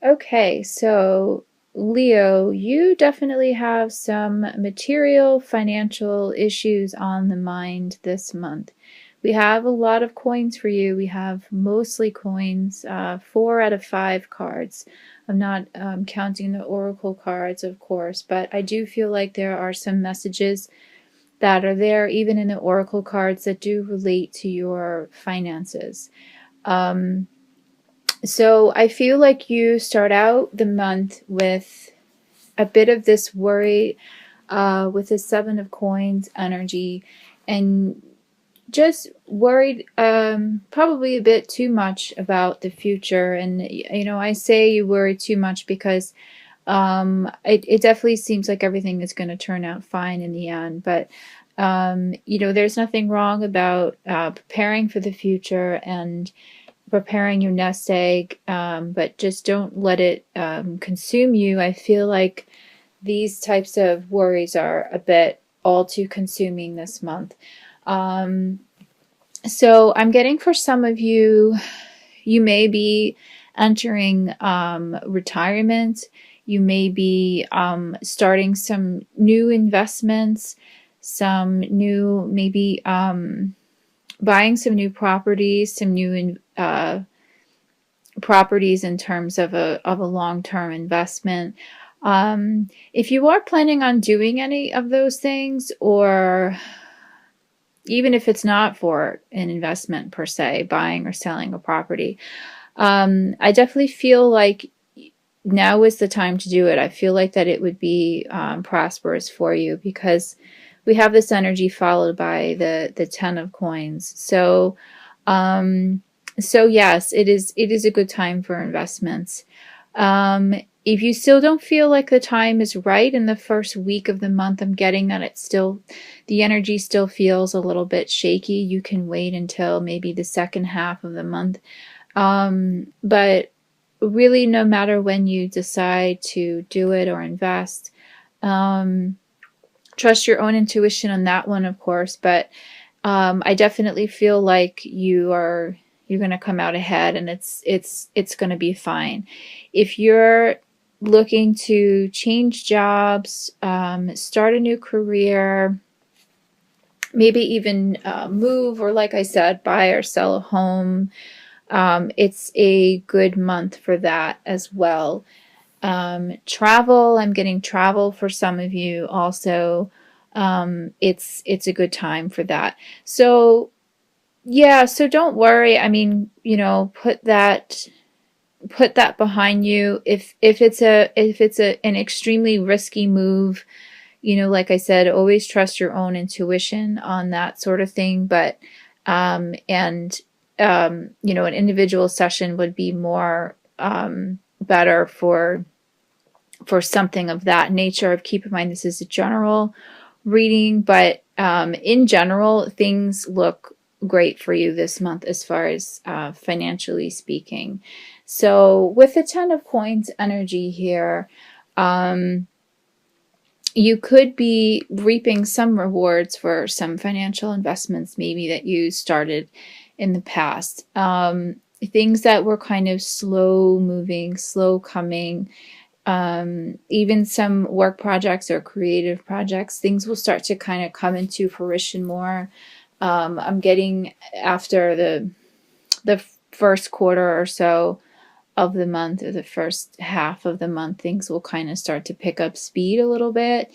Okay, so Leo, you definitely have some material financial issues on the mind this month. We have a lot of coins for you. We have mostly coins, 4 out of 5 cards. I'm not counting the oracle cards, of course, but I do feel like there are some messages that are there, even in the oracle cards, that do relate to your finances. Um, so I feel like you start out the month with a bit of this worry, with the Seven of Coins energy, and just worried, probably a bit too much about the future. And I say you worry too much because it definitely seems like everything is going to turn out fine in the end. But there's nothing wrong about preparing for the future and preparing your nest egg, but just don't let it consume you. I feel like these types of worries are a bit all too consuming this month. So I'm getting, for some of you, you may be entering retirement. You may be starting some new investments, some new, maybe buying some new properties, some new properties in terms of a long-term investment. If you are planning on doing any of those things, or even if it's not for an investment per se, buying or selling a property, I definitely feel like now is the time to do it. I feel like that it would be prosperous for you, because we have this energy followed by the Ten of Coins. So yes, it is a good time for investments. If you still don't feel like the time is right in the first week of the month, I'm getting that the energy still feels a little bit shaky. You can wait until maybe the second half of the month. But really, no matter when you decide to do it or invest, trust your own intuition on that one, of course. But I definitely feel like you're going to come out ahead, and it's going to be fine. If you're looking to change jobs, start a new career, maybe even move, or like I said, buy or sell a home, it's a good month for that as well. Travel, I'm getting travel for some of you also. It's a good time for that. So yeah, so don't worry. I mean, put that behind you. If it's an extremely risky move, like I said, always trust your own intuition on that sort of thing. But and an individual session would be more better for something of that nature. Keep in mind, this is a general reading, but in general, things look great for you this month as far as financially speaking. So with the Ten of Coins energy here, you could be reaping some rewards for some financial investments maybe that you started in the past. Things that were kind of slow moving, slow coming, even some work projects or creative projects, things will start to kind of come into fruition more. I'm getting after the first quarter or so of the month, or the first half of the month, things will kind of start to pick up speed a little bit.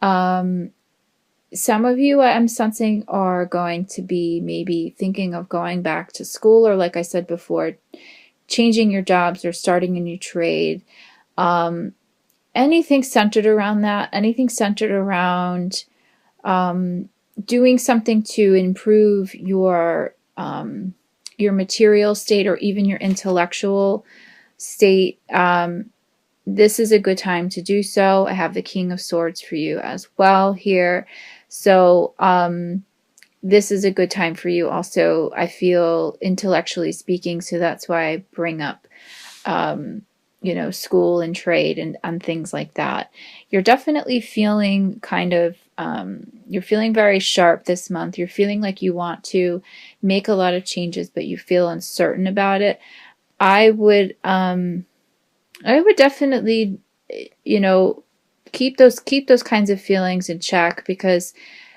Some of you, I'm sensing, are going to be maybe thinking of going back to school, or like I said before, changing your jobs or starting a new trade. Anything centered around that, anything centered around doing something to improve your material state, or even your intellectual state. This is a good time to do so. I have the King of Swords for you as well here. So this is a good time for you also, I feel, intellectually speaking. So that's why I bring up school and trade and things like that. You're definitely feeling kind of, you're feeling very sharp this month. You're feeling like you want to make a lot of changes, but you feel uncertain about it. I would I would definitely, you know, keep those kinds of feelings in check, because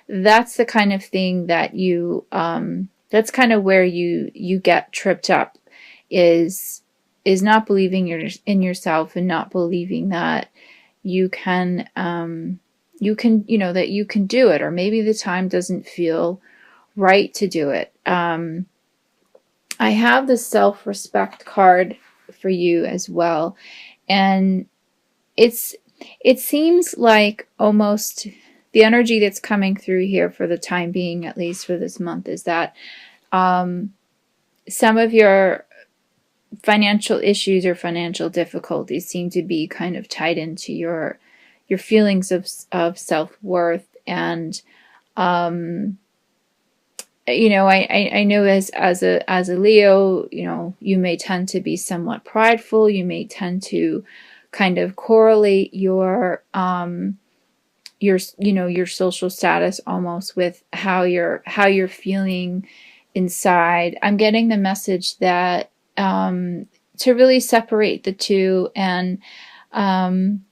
that's the kind of thing that that's kind of where you get tripped up, is not believing in yourself, and not believing that you can that you can do it, or maybe the time doesn't feel right to do it. I have the self-respect card for you as well, and it's it seems like almost the energy that's coming through here for the time being, at least for this month, is that um, some of your financial issues or financial difficulties seem to be kind of tied into your feelings of self-worth. And I know, as a Leo, you may tend to be somewhat prideful. You may tend to kind of correlate your social status almost with how you're feeling inside. I'm getting the message that to really separate the two. And um,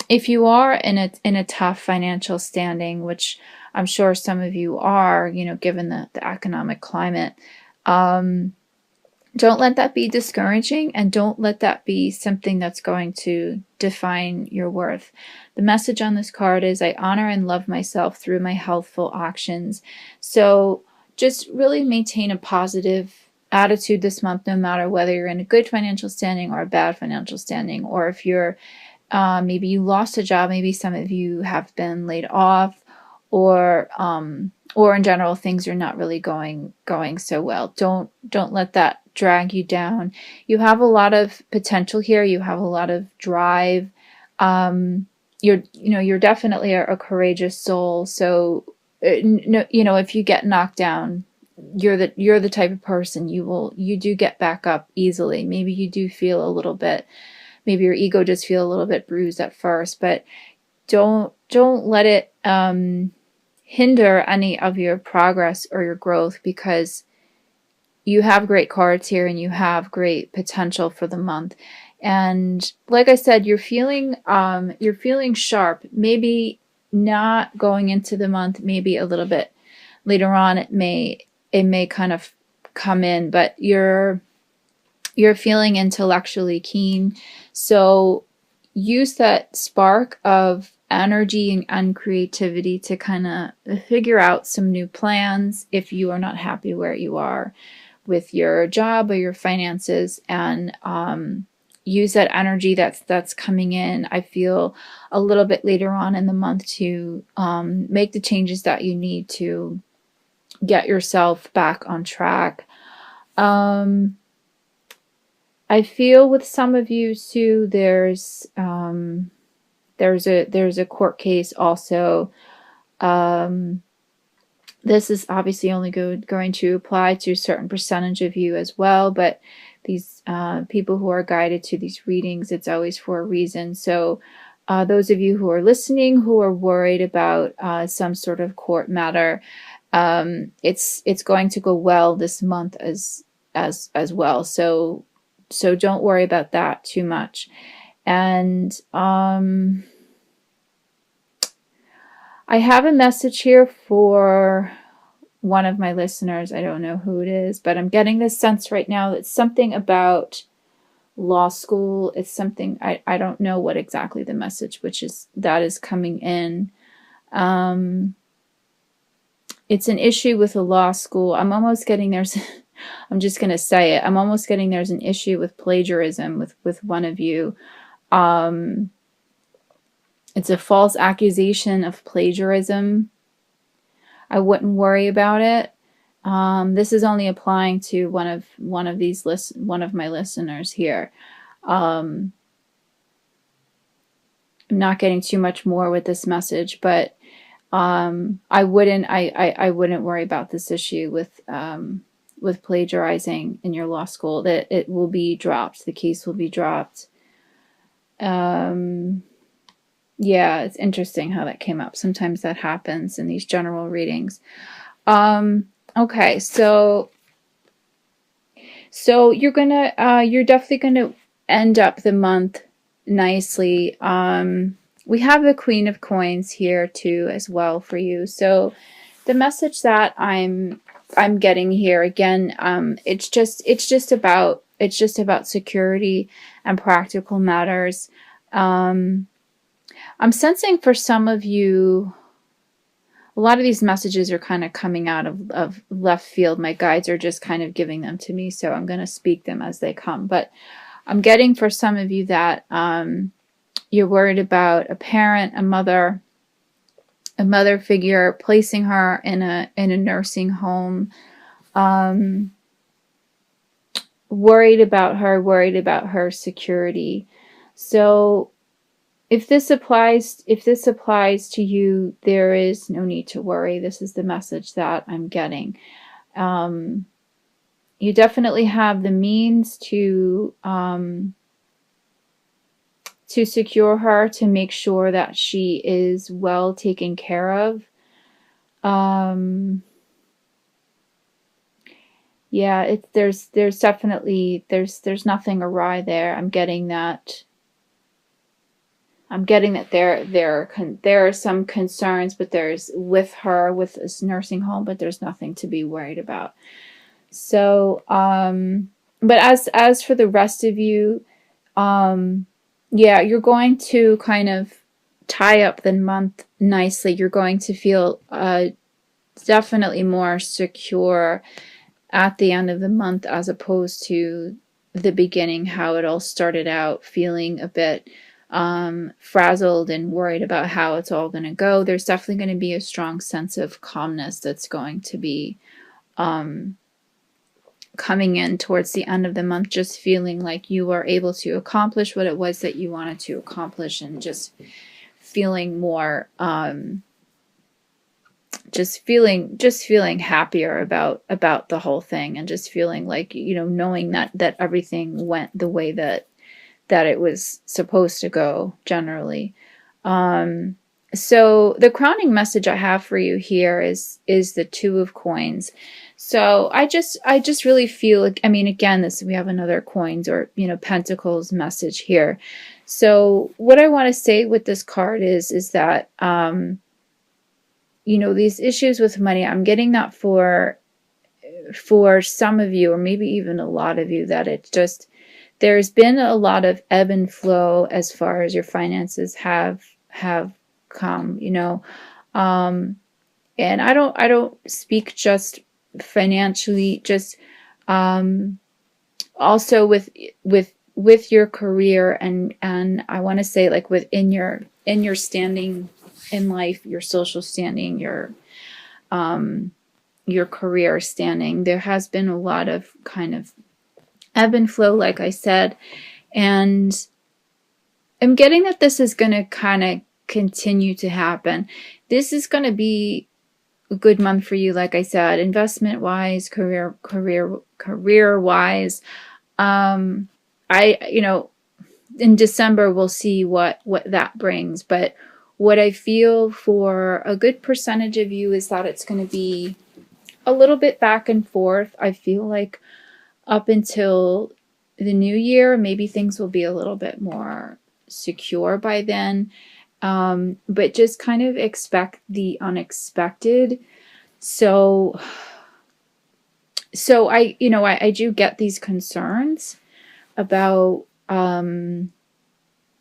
if you are in a tough financial standing, which I'm sure some of you are, given the economic climate, um, don't let that be discouraging, and don't let that be something that's going to define your worth. The message on this card is, I honor and love myself through my healthful actions. So just really maintain a positive attitude this month, no matter whether you're in a good financial standing or a bad financial standing, or if you're maybe you lost a job, maybe some of you have been laid off, or in general things are not really going so well. Don't let that drag you down. You have a lot of potential here. You have a lot of drive. You're definitely a courageous soul. So if you get knocked down, you're the type of person, you do get back up easily. Maybe you do feel a little bit, maybe your ego does feel a little bit bruised at first, but don't let it hinder any of your progress or your growth, because you have great cards here and you have great potential for the month. And like I said, you're feeling sharp. Maybe not going into the month, maybe a little bit later on it may kind of come in, but you're feeling intellectually keen. So use that spark of energy and creativity to kind of figure out some new plans if you are not happy where you are with your job or your finances. And use that energy that's coming in, I feel, a little bit later on in the month, to make the changes that you need to get yourself back on track. I feel with some of you too, there's a court case also. This is obviously only going to apply to a certain percentage of you as well, but these people who are guided to these readings, it's always for a reason. So those of you who are listening, who are worried about some sort of court matter, it's going to go well this month as well. So don't worry about that too much. And I have a message here for one of my listeners. I don't know who it is, but I'm getting this sense right now that it's something about law school. It's something, I don't know what exactly the message that is coming in. It's an issue with a law school. I'm almost getting there's I'm just going to say it. I'm almost getting there's an issue with plagiarism with one of you. It's a false accusation of plagiarism. I wouldn't worry about it. This is only applying to one of my listeners here. I'm not getting too much more with this message, but I wouldn't worry about this issue with plagiarizing in your law school. That it will be dropped. The case will be dropped. Yeah, it's interesting how that came up. Sometimes that happens in these general readings. Okay, so you're definitely gonna end up the month nicely. We have the Queen of Coins here too as well for you. So the message that I'm getting here again, it's just about security and practical matters. I'm sensing for some of you, a lot of these messages are kind of coming out of left field. My guides are just kind of giving them to me, so I'm going to speak them as they come. But I'm getting for some of you that you're worried about a parent, a mother figure, placing her in a nursing home, worried about her security. So if this applies to you, there is no need to worry. This is the message that I'm getting. You definitely have the means to secure her, to make sure that she is well taken care of. Yeah, there's definitely there's nothing awry there. I'm getting that there are some concerns, but there's with this nursing home, but there's nothing to be worried about. So, but as for the rest of you, yeah, you're going to kind of tie up the month nicely. You're going to feel definitely more secure at the end of the month as opposed to the beginning, how it all started out, feeling a bit frazzled and worried about how it's all going to go. There's definitely going to be a strong sense of calmness that's going to be coming in towards the end of the month, just feeling like you were able to accomplish what it was that you wanted to accomplish, and just feeling more just feeling happier about the whole thing, and just feeling like, knowing that everything went the way that it was supposed to go generally. So the crowning message I have for you here is the Two of Coins. So I just really feel like, again, we have another coins or, pentacles message here. So what I want to say with this card is that, these issues with money, I'm getting that for some of you, or maybe even a lot of you, that it's just, there's been a lot of ebb and flow as far as your finances have come, and I don't speak just financially, just also with your career, and I want to say, like, within your standing in life, your social standing, your career standing, there has been a lot of kind of ebb and flow, like I said, and I'm getting that this is going to kind of continue to happen. This is going to be a good month for you, like I said, investment wise, career wise. In December we'll see what that brings, but what I feel for a good percentage of you is that it's going to be a little bit back and forth. I feel like up until the new year, maybe things will be a little bit more secure by then. But just kind of expect the unexpected. So I do get these concerns about, in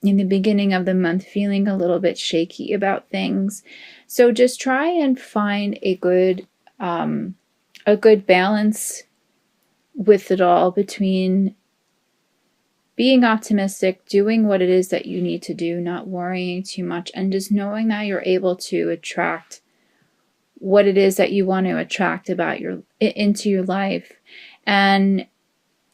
the beginning of the month, feeling a little bit shaky about things. So just try and find a good balance with it all, between being optimistic, doing what it is that you need to do, not worrying too much, and just knowing that you're able to attract what it is that you want to attract into your life. And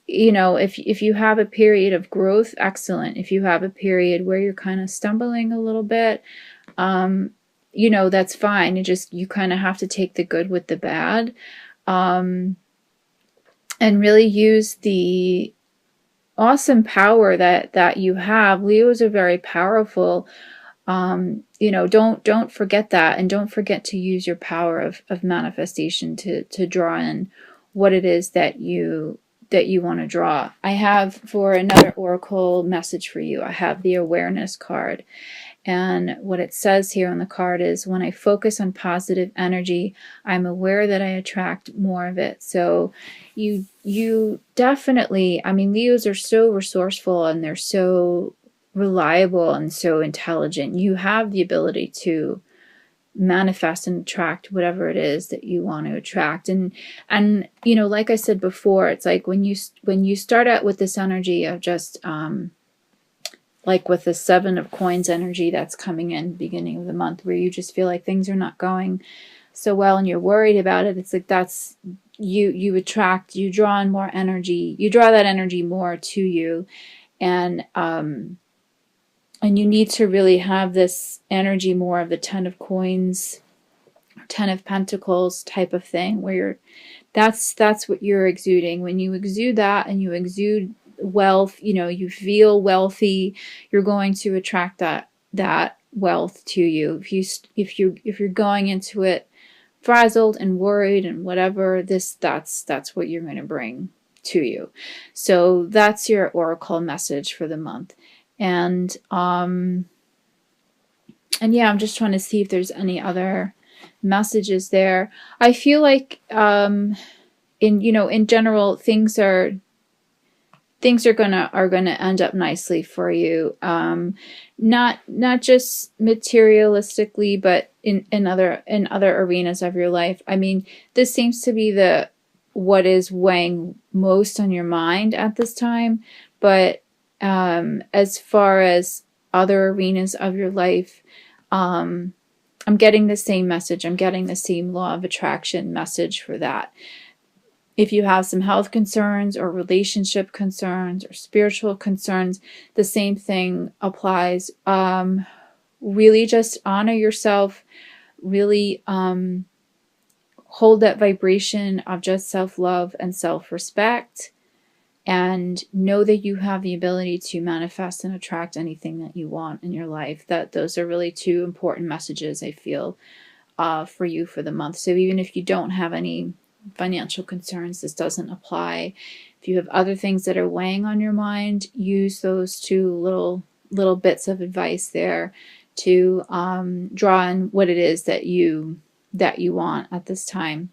if you have a period of growth, excellent. If you have a period where you're kind of stumbling a little bit, that's fine. You kind of have to take the good with the bad, and really use the awesome power that you have. Leos are very powerful. Don't forget that, and don't forget to use your power of manifestation to draw in what it is that you you want to draw. I have, for another oracle message for you, I have the awareness card. And what it says here on the card is, when I focus on positive energy, I'm aware that I attract more of it. So you definitely, I mean, Leos are so resourceful and they're so reliable and so intelligent. You have the ability to manifest and attract whatever it is that you want to attract. And you know, like I said before, it's like when you start out with this energy of just like with the 7 of coins energy that's coming in beginning of the month, where you just feel like things are not going so well and you're worried about it, it's like that's you attract, you draw in more energy, you draw that energy more to you. And you need to really have this energy more of the 10 of coins, 10 of pentacles type of thing, where you're that's what you're exuding. When you exude that and you exude wealth, you know, you feel wealthy, you're going to attract that wealth to you. If you're going into it frazzled and worried and whatever, that's what you're going to bring to you. So that's your oracle message for the month. And yeah, I'm just trying to see if there's any other messages there. I feel like in general, things are gonna end up nicely for you. Not just materialistically, but in other arenas of your life. I mean, this seems to be what is weighing most on your mind at this time. But as far as other arenas of your life, I'm getting the same message. I'm getting the same law of attraction message for that. If you have some health concerns or relationship concerns or spiritual concerns, the same thing applies. Really just honor yourself. Really hold that vibration of just self-love and self-respect. And know that you have the ability to manifest and attract anything that you want in your life. That those are really 2 important messages, I feel, for you for the month. So even if you don't have any financial concerns, this doesn't apply. If you have other things that are weighing on your mind, use those 2 little bits of advice there to draw in what it is that you want at this time.